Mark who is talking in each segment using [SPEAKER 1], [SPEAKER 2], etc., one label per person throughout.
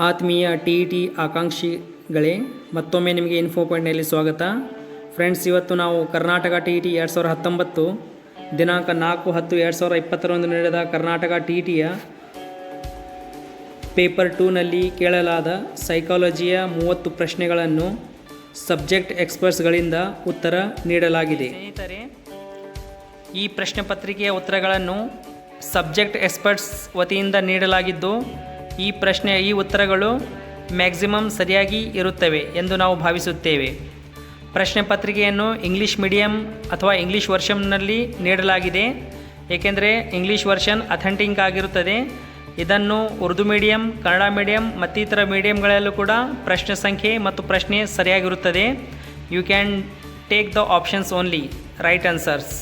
[SPEAKER 1] ಆತ್ಮೀಯ TET ಆಕಾಂಕ್ಷಿಗಳೇ, ಮತ್ತೊಮ್ಮೆ ನಿಮಗೆ ಇನ್ಫೋ ಪಾಯಿಂಟ್ನಲ್ಲಿ ಸ್ವಾಗತ. ಫ್ರೆಂಡ್ಸ್, ಇವತ್ತು ನಾವು ಕರ್ನಾಟಕ TET 2019 ದಿನಾಂಕ 4/10/2020 ನಡೆದ ಕರ್ನಾಟಕ TETಯ ಪೇಪರ್ 2ನಲ್ಲಿ ಕೇಳಲಾದ ಸೈಕಾಲಜಿಯ 30 ಪ್ರಶ್ನೆಗಳನ್ನು ಸಬ್ಜೆಕ್ಟ್ ಎಕ್ಸ್ಪರ್ಟ್ಸ್ಗಳಿಂದ ಉತ್ತರ ನೀಡಲಾಗಿದೆ. ಸ್ನೇಹಿತರೆ, ಈ ಪ್ರಶ್ನೆ ಪತ್ರಿಕೆಯ ಉತ್ತರಗಳನ್ನು ಸಬ್ಜೆಕ್ಟ್ ಎಕ್ಸ್ಪರ್ಟ್ಸ್ ವತಿಯಿಂದ ನೀಡಲಾಗಿದ್ದು, ಈ ಉತ್ತರಗಳು ಮ್ಯಾಕ್ಸಿಮಮ್ ಸರಿಯಾಗಿ ಇರುತ್ತವೆ ಎಂದು ನಾವು ಭಾವಿಸುತ್ತೇವೆ. ಪ್ರಶ್ನೆ ಪತ್ರಿಕೆಯನ್ನು ಇಂಗ್ಲೀಷ್ ಮೀಡಿಯಂ ಅಥವಾ ಇಂಗ್ಲೀಷ್ ವರ್ಷನ್ನಲ್ಲಿ ನೀಡಲಾಗಿದೆ, ಏಕೆಂದರೆ ಇಂಗ್ಲೀಷ್ ವರ್ಷನ್ ಅಥೆಂಟಿಕ್ ಆಗಿರುತ್ತದೆ. ಇದನ್ನು ಉರ್ದು ಮೀಡಿಯಂ, ಕನ್ನಡ ಮೀಡಿಯಂ ಮತ್ತಿತರ ಮೀಡಿಯಂಗಳಲ್ಲೂ ಕೂಡ ಪ್ರಶ್ನೆ ಸಂಖ್ಯೆ ಮತ್ತು ಪ್ರಶ್ನೆ ಸರಿಯಾಗಿರುತ್ತದೆ. You can take the options only right answers.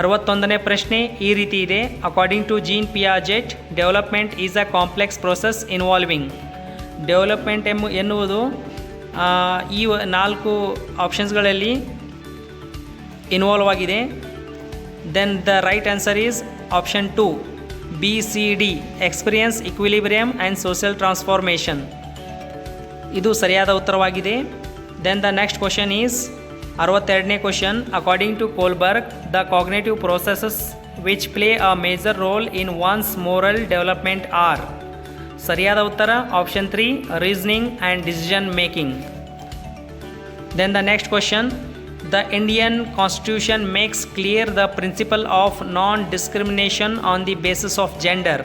[SPEAKER 1] 61ನೇ ಪ್ರಶ್ನೆ ಈ ರೀತಿ ಇದೆ. According to Jean Piaget, development is a complex process involving. Development ಎನ್ನುವುದು ಈ 4 ಆಪ್ಷನ್ಸ್ಗಳಲ್ಲಿ ಇನ್ವಾಲ್ವ್ ಆಗಿದೆ. Then the right answer is option 2 BCD, experience, equilibrium and social transformation. ಇದು ಸರಿಯಾದ ಉತ್ತರವಾಗಿದೆ. Then the next question is 62ನೇ question. According to Kohlberg, the cognitive processes which play a major role in once moral development are. ಸರಿಯಾದ ಉತ್ತರ option 3 reasoning and decision making. Then the next question. The Indian constitution makes clear the principle of non discrimination on the basis of gender.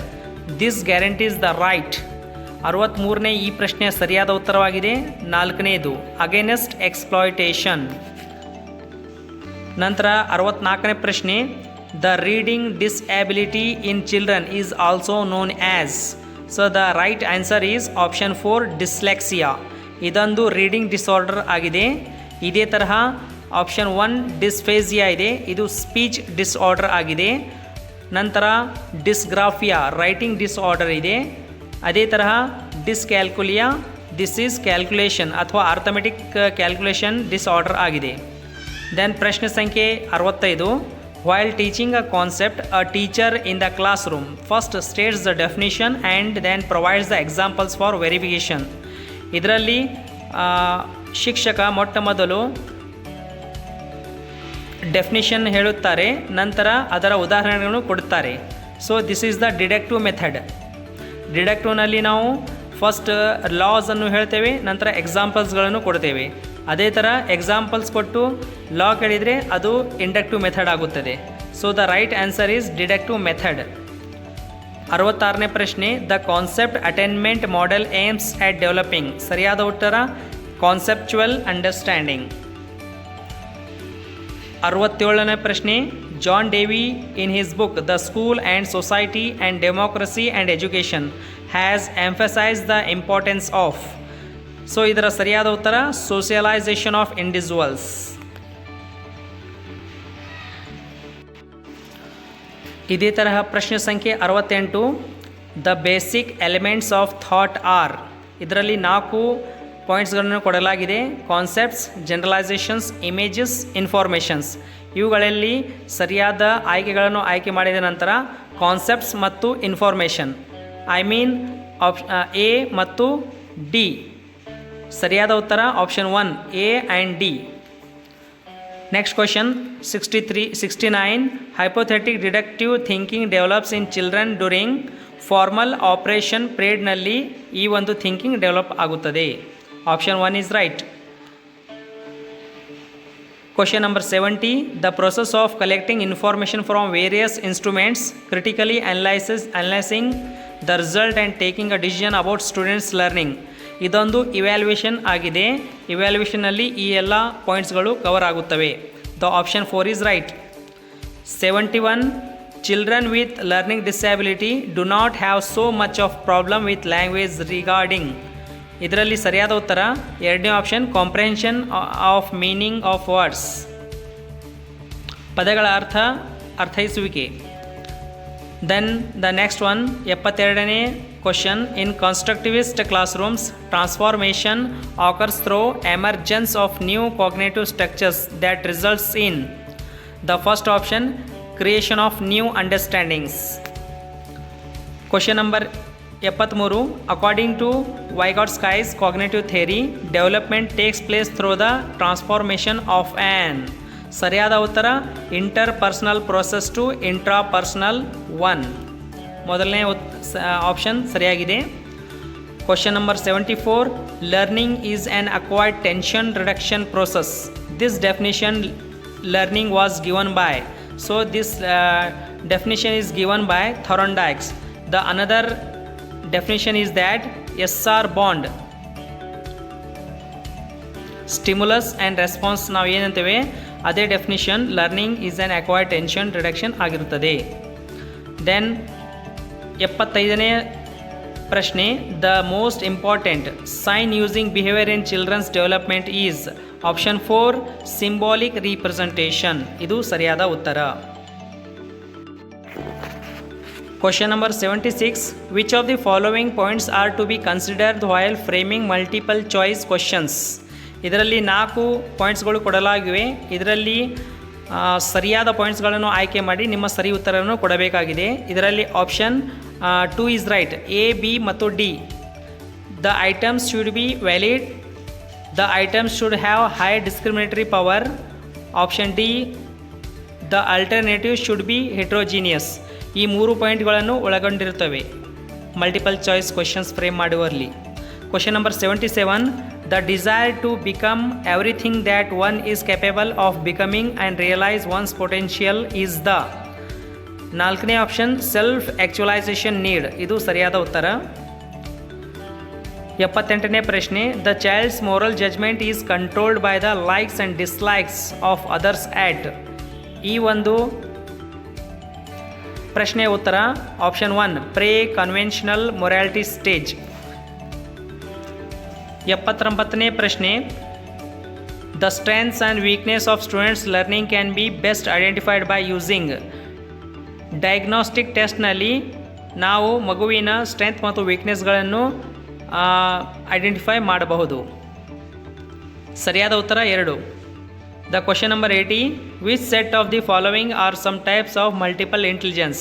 [SPEAKER 1] This guarantees the right. 63ನೇ ಈ ಪ್ರಶ್ನೆಯ ಸರಿಯಾದ ಉತ್ತರವಾಗಿದೆ. 4ನೇದು against exploitation. ನಂತರ 64ನೇ ಪ್ರಶ್ನೆ. The reading disability in children is also known as. So the right answer is option 4 dyslexia. ಇದೊಂದು ರೀಡಿಂಗ್ ಡಿಸಾರ್ಡರ್ ಆಗಿದೆ. ಇದೇ ತರಹ ಆಪ್ಷನ್ 1 ಡಿಸ್ಫೇಸಿಯಾ ಇದೆ, ಇದು ಸ್ಪೀಚ್ ಡಿಸಾರ್ಡರ್ ಆಗಿದೆ. ನಂತರ ಡಿಸ್ಗ್ರಾಫಿಯಾ ರೈಟಿಂಗ್ ಡಿಸಾರ್ಡರ್ ಇದೆ. ಅದೇ ತರಹ ಡಿಸ್ಕ್ಯಾಲ್ಕುಲಿಯಾ, ದಿಸ್ ಈಸ್ ಕ್ಯಾಲ್ಕುಲೇಷನ್ ಅಥವಾ ಅರ್ಥಮೆಟಿಕ್ ಕ್ಯಾಲ್ಕುಲೇಷನ್ ಡಿಸಾರ್ಡರ್ ಆಗಿದೆ. ದೆನ್ ಪ್ರಶ್ನೆ ಸಂಖ್ಯೆ 65. While teaching a concept, a teacher in the classroom first states the definition and then provides the examples for verification. ಇದರಲ್ಲಿ ಶಿಕ್ಷಕ ಮೊಟ್ಟ ಮೊದಲು ಡೆಫಿನಿಷನ್ ಹೇಳುತ್ತಾರೆ, ನಂತರ ಅದರ ಉದಾಹರಣೆಗಳನ್ನು ಕೊಡುತ್ತಾರೆ. So this is the deductive method. ಡಿಡಕ್ಟಿವ್ನಲ್ಲಿ ನಾವು ಫಸ್ಟ್ ಲಾಸನ್ನು ಹೇಳ್ತೇವೆ, ನಂತರ ಎಕ್ಸಾಂಪಲ್ಸ್ಗಳನ್ನು ಕೊಡ್ತೇವೆ. ಅದೇ ಥರ ಎಕ್ಸಾಂಪಲ್ಸ್ ಕೊಟ್ಟು ಲಾ ಕೇಳಿದರೆ ಅದು ಇಂಡಕ್ಟಿವ್ ಮೆಥಡ್ ಆಗುತ್ತದೆ. So the right answer is deductive method. 66ನೇ ಪ್ರಶ್ನೆ. The concept attainment model aims at developing. ಸರಿಯಾದ ಉತ್ತರ ಕಾನ್ಸೆಪ್ಚುವಲ್ ಅಂಡರ್ಸ್ಟ್ಯಾಂಡಿಂಗ್. 67ನೇ ಪ್ರಶ್ನೆ. John Dewey in his book the school and society and democracy and education has emphasised the importance of. So ಇದರ ಸರಿಯಾದ ಉತ್ತರ socialisation of individuals. ಇದೇ ತರಹ ಪ್ರಶ್ನೆ ಸಂಖ್ಯೆ 68. The basic elements of thought are. ಇದರಲ್ಲಿ 4 ಪಾಯಿಂಟ್ಸ್ಗಳನ್ನು ಕೊಡಲಾಗಿದೆ. Concepts, generalisations, images, informations. ಇವುಗಳಲ್ಲಿ ಸರಿಯಾದ ಆಯ್ಕೆಗಳನ್ನು ಆಯ್ಕೆ ಮಾಡಿದ ನಂತರ ಕಾನ್ಸೆಪ್ಟ್ಸ್ ಮತ್ತು ಇನ್ಫಾರ್ಮೇಷನ್, ಎ ಮತ್ತು ಡಿ. ಸರಿಯಾದ ಉತ್ತರ option 1 A and D. Next question 69. Hypothetic deductive thinking develops in children during formal operation ಪೀರಿಯಡ್ನಲ್ಲಿ ಈ ಒಂದು ಥಿಂಕಿಂಗ್ ಡೆವಲಪ್ ಆಗುತ್ತದೆ. Option 1 is right. Question number 70. The process of collecting information from various instruments, critically analysing the result and taking a decision about students learning. ಇದೊಂದು evaluation ಆಗಿದೆ. ಇವ್ಯಾಲ್ಯೂಯೇಷನ್ನಲ್ಲಿ ಈ ಎಲ್ಲ ಪಾಯಿಂಟ್ಸ್ಗಳು ಕವರ್ ಆಗುತ್ತವೆ. The option 4 is right. 71. Children with learning disability do not have so much of problem with language regarding. ಇದರಲ್ಲಿ ಸರಿಯಾದ ಉತ್ತರ 2ನೇ option comprehension of meaning of words, ಪದಗಳ ಅರ್ಥೈಸುವಿಕೆ. ದೆನ್ ದ ನೆಕ್ಸ್ಟ್ ಒನ್ 72ನೇ question. In constructivist classrooms transformation occurs through emergence of new cognitive structures that results in. The first option, creation of new understandings. Question number 73. According to Vygotsky's cognitive theory, development takes place through the transformation of an. ಸರಿಯಾದ ಉತ್ತರ interpersonal process to intrapersonal one. ಮೊದಲನೇ option ಸರಿಯಾಗಿದೆ. Question number 74. Learning is an acquired tension reduction process. This definition learning was given by, so this definition is given by Thorndike's. The another definition is that SR bond, stimulus and response ನಾವು ಏನಂತೇವೆ ಅದೇ definition learning is an acquired tension reduction ಆಗಿರುತ್ತದೆ. Then 75ನೇ ಪ್ರಶ್ನೆ, the most important sign using behaviour in childrens development is. Option 4, symbolic representation. ಇದು ಸರಿಯಾದ ಉತ್ತರ. Question number 76. Which of the following points are to be considered while framing multiple choice questions. ಇದರಲ್ಲಿ 4 ಪಾಯಿಂಟ್ಸ್ಗಳು ಕೊಡಲಾಗಿವೆ. ಇದರಲ್ಲಿ ಸರಿಯಾದ ಪಾಯಿಂಟ್ಸ್ಗಳನ್ನು ಆಯ್ಕೆ ಮಾಡಿ ನಿಮ್ಮ ಸರಿ ಉತ್ತರವನ್ನು ಕೊಡಬೇಕಾಗಿದೆ. ಇದರಲ್ಲಿ option 2 is right. A, B ಮತ್ತು D. The items should be valid. The items should have high discriminatory power. Option D, the alternative should be heterogeneous. ಈ 3 ಪಾಯಿಂಟ್ಗಳನ್ನು ಒಳಗೊಂಡಿರುತ್ತವೆ ಮಲ್ಟಿಪಲ್ ಚಾಯ್ಸ್ ಕ್ವಶನ್ಸ್ ಫ್ರೇಮ್ ಮಾಡುವಲ್ಲಿ. Question number 77. The desire to become everything that one is capable of becoming and realise one's potential is the. 4ನೇ option, self actualisation need. ಇದು ಸರಿಯಾದ ಉತ್ತರ. 78ನೇ ಪ್ರಶ್ನೆ, the child's moral judgement is controlled by the likes and dislikes of others at. ಈ ಒಂದು ಪ್ರಶ್ನೆಯ ಉತ್ತರ option 1, pre conventional morality stage. 79ನೇ ಪ್ರಶ್ನೆ, the strengths and weakness of students learning can be best identified by using. Diagnostic ಟೆಸ್ಟ್ನಲ್ಲಿ ನಾವು ಮಗುವಿನ strength ಮತ್ತು ವೀಕ್ನೆಸ್ಗಳನ್ನು ಐಡೆಂಟಿಫೈ ಮಾಡಬಹುದು. ಸರಿಯಾದ ಉತ್ತರ 2. The question number 80. Which set of the following are some types of multiple intelligence.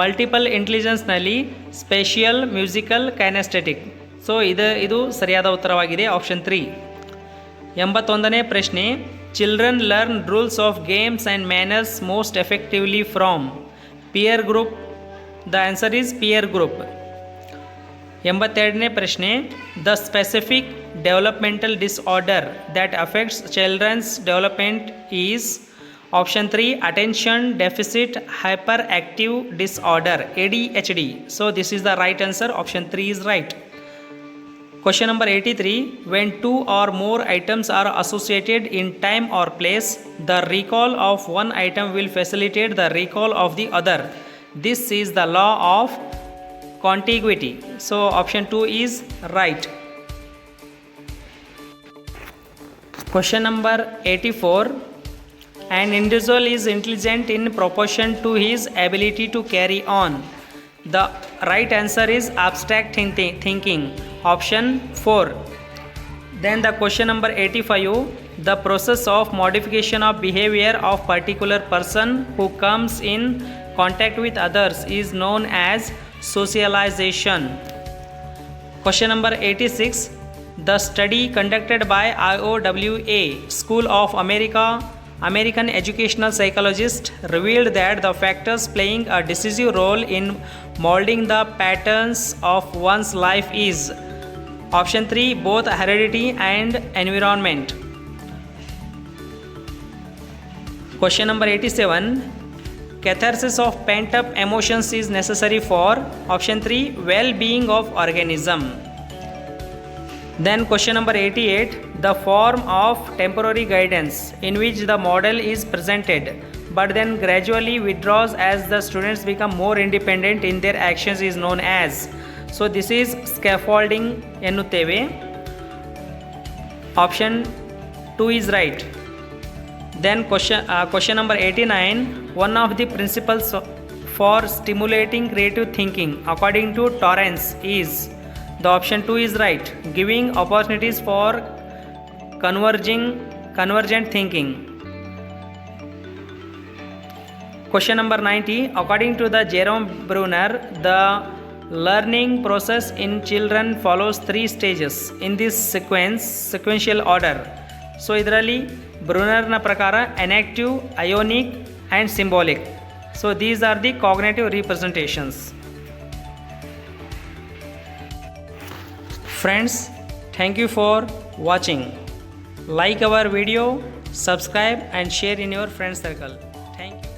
[SPEAKER 1] Multiple ಇಂಟೆಲಿಜೆನ್ಸ್ನಲ್ಲಿ spatial, musical, kinaesthetic. So ಇದು ಸರಿಯಾದ ಉತ್ತರವಾಗಿದೆ, ಆಪ್ಷನ್ 3. 81ನೇ ಪ್ರಶ್ನೆ, children learn rules of games and manners most effectively from. Peer group. The answer is peer group. 82ನೇ ಪ್ರಶ್ನೆ, the specific developmental disorder that affects children's development is. Option 3, attention deficit hyper active disorder, ADHD. So this is the right answer, option 3 is right. Question number 83. When 2 or more items are associated in time or place, the recall of one item will facilitate the recall of the other. This is the law of contiguity. So option 2 is right. Question number 84. An individual is intelligent in proportion to his ability to carry on. The right answer is abstract thinking, option 4. Then the question number 85. The process of modification of behavior of particular person who comes in contact with others is known as socialization. Question number 86. The study conducted by IOWA, School of American educational psychologists, revealed that the factors playing a decisive role in molding the patterns of one's life is. Option 3, both heredity and environment. Question number 87. Catharsis of pent-up emotions is necessary for. Option 3, well-being of organism. Then question number 88. The form of temporary guidance in which the model is presented but then gradually withdraws as the students become more independent in their actions is known as. So this is scaffolding ಎನ್ನುತ್ತೇವೆ. Option 2 is right. Then question number 89. One of the principles for stimulating creative thinking according to Torrance is. The option 2 is right. Giving opportunities for convergent thinking. Question number 90. According to the Jerome Bruner, the learning process in children follows 3 stages in this sequential order. So ಇದರಲ್ಲಿ ಬ್ರೂನರ್ನ ಪ್ರಕಾರ enactive, iconic and symbolic. So these are the cognitive representations. Friends, thank you for watching. Like our video, subscribe and share in your friend circle. Thank you.